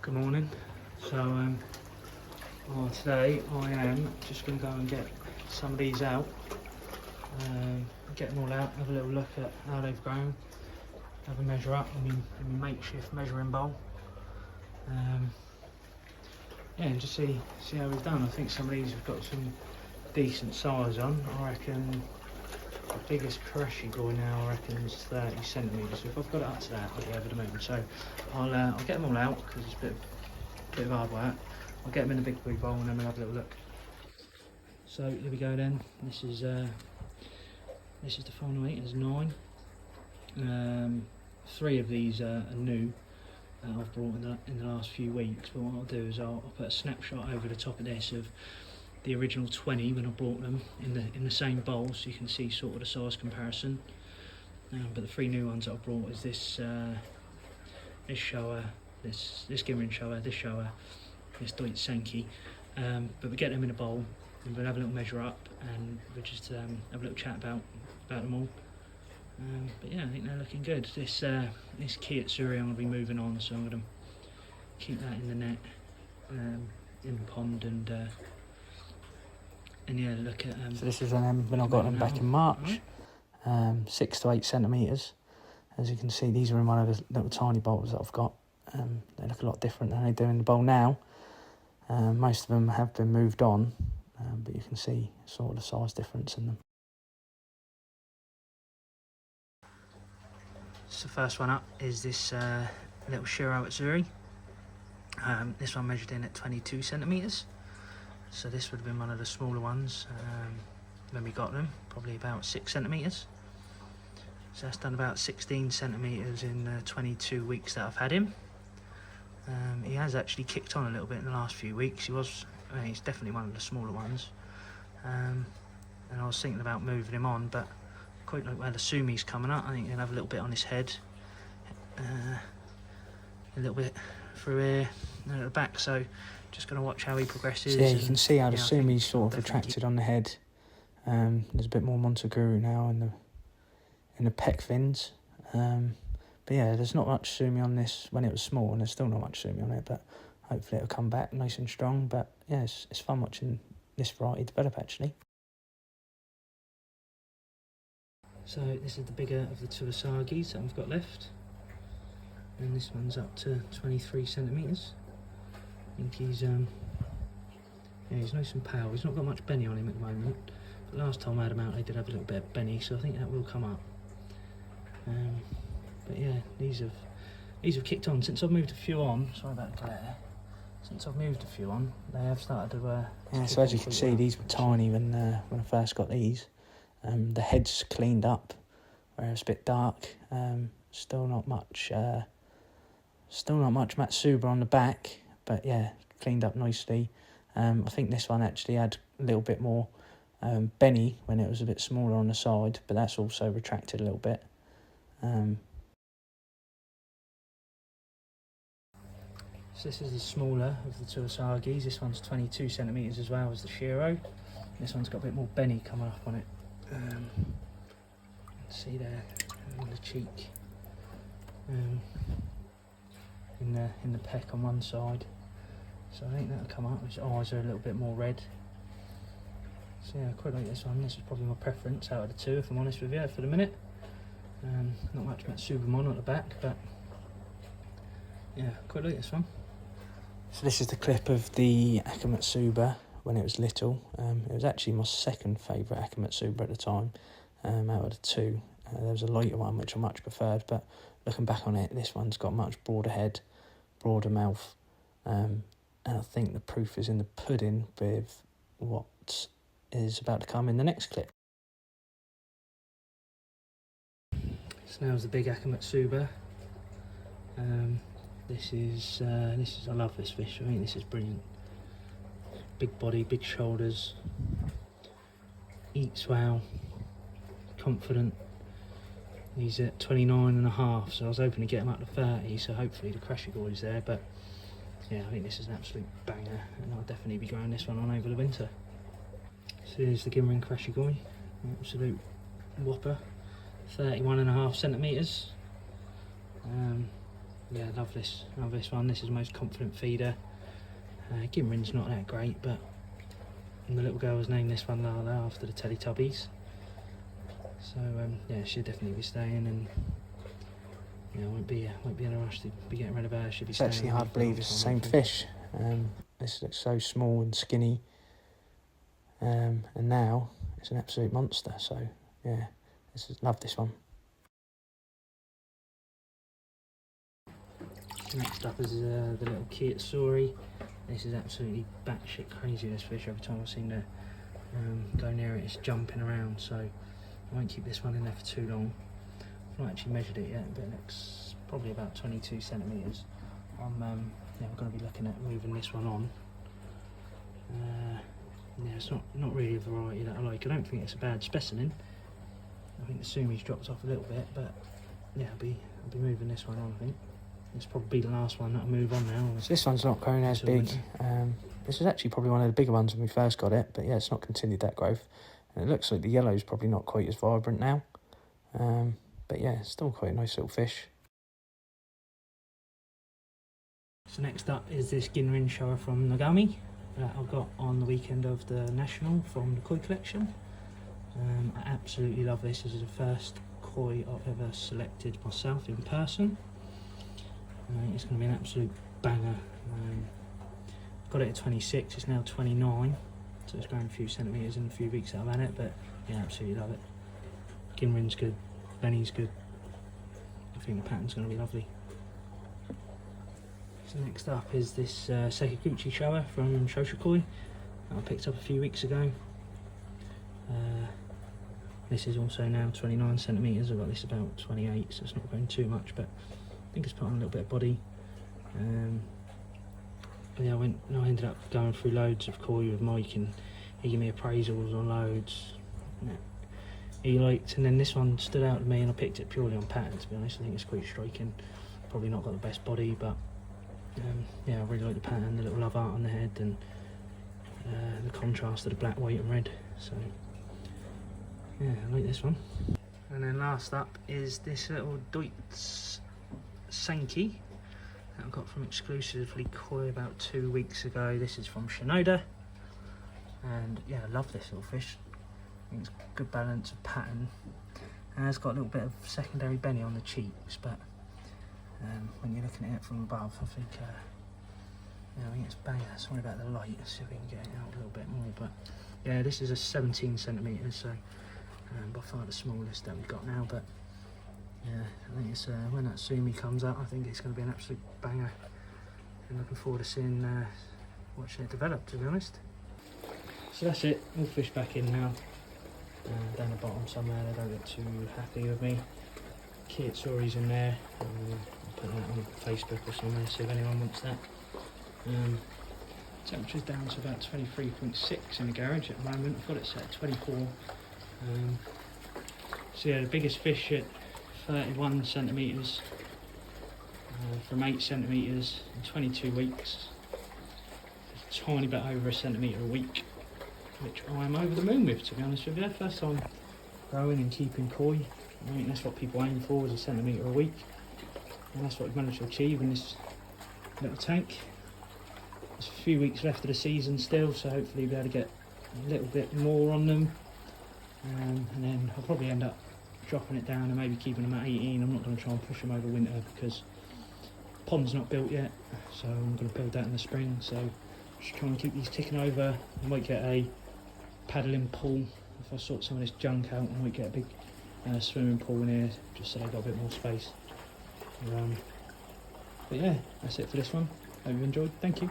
Good morning. So today I am just going to go and get some of these out, get them all out, have a little look at how they've grown, have a measure up in my makeshift measuring bowl, and just see how we've done. I think some of these have got some decent size on. I reckon the biggest Karashigoi now I reckon is 30 centimetres. So if I've got it up to that, I'll be over the moon. So I'll get them all out because it's a bit of hard work. I'll get them in a big blue bowl and then we'll have a little look. So here we go then. This is the final weight. There's 9. 3 of these are new. I've brought in the last few weeks. But what I'll do is I'll put a snapshot over the top of this of the original 20 when I brought them in the same bowl, so you can see sort of the size comparison. But the 3 new ones that I've brought is this shower, this Ginrin shower, this shower, this Deutz Senki. But we get them in a bowl and we'll have a little measure up and we'll just have a little chat about them all. But yeah, I think they're looking good. This Kiyotsurii I'm going to be moving on, so I'm going to keep that in the net, in the pond, and yeah, look at. So this is when I got them back in March, 6 to 8 centimetres. As you can see, these are in one of the little tiny bowls that I've got. They look a lot different than they do in the bowl now. Most of them have been moved on, but you can see sort of the size difference in them. So the first one up is this little Shiro Atsuri. This one measured in at 22 centimetres. So this would have been one of the smaller ones when we got them, probably about 6 centimetres. So that's done about 16 centimetres in the 22 weeks that I've had him. He has actually kicked on a little bit in the last few weeks. He's definitely one of the smaller ones. And I was thinking about moving him on, but quite like where the Sumi's coming up, I think he'll have a little bit on his head, a little bit through here and at the back, so just going to watch how he progresses. So yeah, you can see how the Sumi's sort of retracted on the head. There's a bit more Montaguru now in the pec fins. But yeah, there's not much Sumi on this when it was small, and there's still not much Sumi on it, but hopefully it'll come back nice and strong. But yeah, it's fun watching this variety develop actually. So this is the bigger of the 2 Asagis that I've got left, and this one's up to 23 centimetres. I think he's nice and pale. He's not got much Benny on him at the moment, but last time I had him out they did have a little bit of Benny, so I think that will come up. But yeah, these have kicked on since I've moved a few on. Sorry about the glare. Since I've moved a few on, they have started to yeah, so as you can see, these were tiny when I first got these. The head's cleaned up, where it's a bit dark. Still not much Matsuba on the back, but yeah, cleaned up nicely. I think this one actually had a little bit more Benny when it was a bit smaller on the side, but that's also retracted a little bit. So this is the smaller of the 2 Asagis. This one's 22 centimetres as well as the Shiro. This one's got a bit more Benny coming up on it. See there on the cheek, in the pec on one side. So I think that'll come up. His eyes are a little bit more red. So yeah, I quite like this one. This is probably my preference out of the 2, if I'm honest with you, for the minute. Not much Matsubamon at the back, but yeah, quite like this one. So this is the clip of the Akamatsuba when it was little. It was actually my second favourite Akamatsuba at the time, out of the 2. There was a lighter one which I much preferred, but looking back on it, this one's got a much broader head, broader mouth, and I think the proof is in the pudding with what is about to come in the next clip. So now's the big Akamatsuba. This is I love this fish. I think this is brilliant. Big body, big shoulders, eats well, confident. He's at 29.5, so I was hoping to get him up to 30, so hopefully the Karashigoi is there, but yeah, I think this is an absolute banger, and I'll definitely be growing this one on over the winter. So here's the Ginrin Karashigoi, absolute whopper, 31.5 centimetres. Yeah, love this one. This is the most confident feeder. Gimrin's not that great, but the little girl has named this one Lala after the Teletubbies. So yeah, she'll definitely be staying, and yeah, won't be in a rush to be getting rid of her. She'll be staying. It's actually hard to believe it's the same fish. This looks so small and skinny, and now it's an absolute monster. So yeah, love this one. So next up is the little Kiatsuri. This is absolutely batshit crazy, this fish. Every time I seem to go near it, it's jumping around. So I won't keep this one in there for too long. I've not actually measured it yet, but it looks probably about 22 centimetres. Yeah, I'm going to be looking at moving this one on. Yeah, it's not really a variety that I like. I don't think it's a bad specimen. I think the Sumi's dropped off a little bit, but yeah, I'll be moving this one on, I think. It's probably the last one that I'll move on now. So this one's not growing as big. This is actually probably one of the bigger ones when we first got it, but yeah, it's not continued that growth. And it looks like the yellow's probably not quite as vibrant now. But yeah, it's still quite a nice little fish. So next up is this Ginrin shower from Nagami that I got on the weekend of the National from the koi collection. I absolutely love this. This is the first koi I've ever selected myself in person. It's going to be an absolute banger. Got it at 26, it's now 29, so it's grown a few centimetres in a few weeks that I've had it, but yeah, absolutely love it. Ginrin's good, Benny's good. I think the pattern's going to be lovely. So next up is this Sekiguchi shower from Shoshikoi that I picked up a few weeks ago. This is also now 29 centimetres. I've got this about 28, so it's not going too much, but I think it's put on a little bit of body. Yeah, I ended up going through loads of koi with Mike, and he gave me appraisals on loads. Yeah, he liked, and then this one stood out to me, and I picked it purely on pattern. To be honest, I think it's quite striking. Probably not got the best body, but yeah, I really like the pattern, the little love art on the head, and the contrast of the black, white, and red. So yeah, I like this one. And then last up is this little Deutz Sankey that I got from Exclusively Koi about 2 weeks ago. This is from Shinoda, and yeah, I love this little fish. I think it's good balance of pattern, and it's got a little bit of secondary Benny on the cheeks, but when you're looking at it from above, I think yeah, I think it's banger. Sorry about the light, let's see if we can get it out a little bit more, but yeah, this is a 17 centimetres, so by far the smallest that we've got now, but yeah, I think it's when that Sumi comes out, I think it's going to be an absolute banger. I'm looking forward to seeing, watching it develop, to be honest. So that's it, all fish back in now. Down the bottom somewhere, they don't look too happy with me. Kiatsuri's in there. I'll put that on Facebook or somewhere, see if anyone wants that. Temperature's down to about 23.6 in the garage at the moment. I've got it set at 24. So yeah, the biggest fish at 31 centimetres from 8 centimetres in 22 weeks. It's a tiny bit over a centimetre a week, which I'm over the moon with, to be honest with you. First time growing and keeping koi. I think that's what people aim for, is a centimetre a week, and that's what we've managed to achieve in this little tank. There's a few weeks left of the season still, so hopefully we'll be able to get a little bit more on them, and then I'll probably end up dropping it down and maybe keeping them at 18. I'm not going to try and push them over winter because the pond's not built yet, so I'm going to build that in the spring. So just try and keep these ticking over. I might get a paddling pool if I sort some of this junk out. I might get a big swimming pool in here just so they've got a bit more space. But yeah, that's it for this one. Hope you enjoyed. Thank you.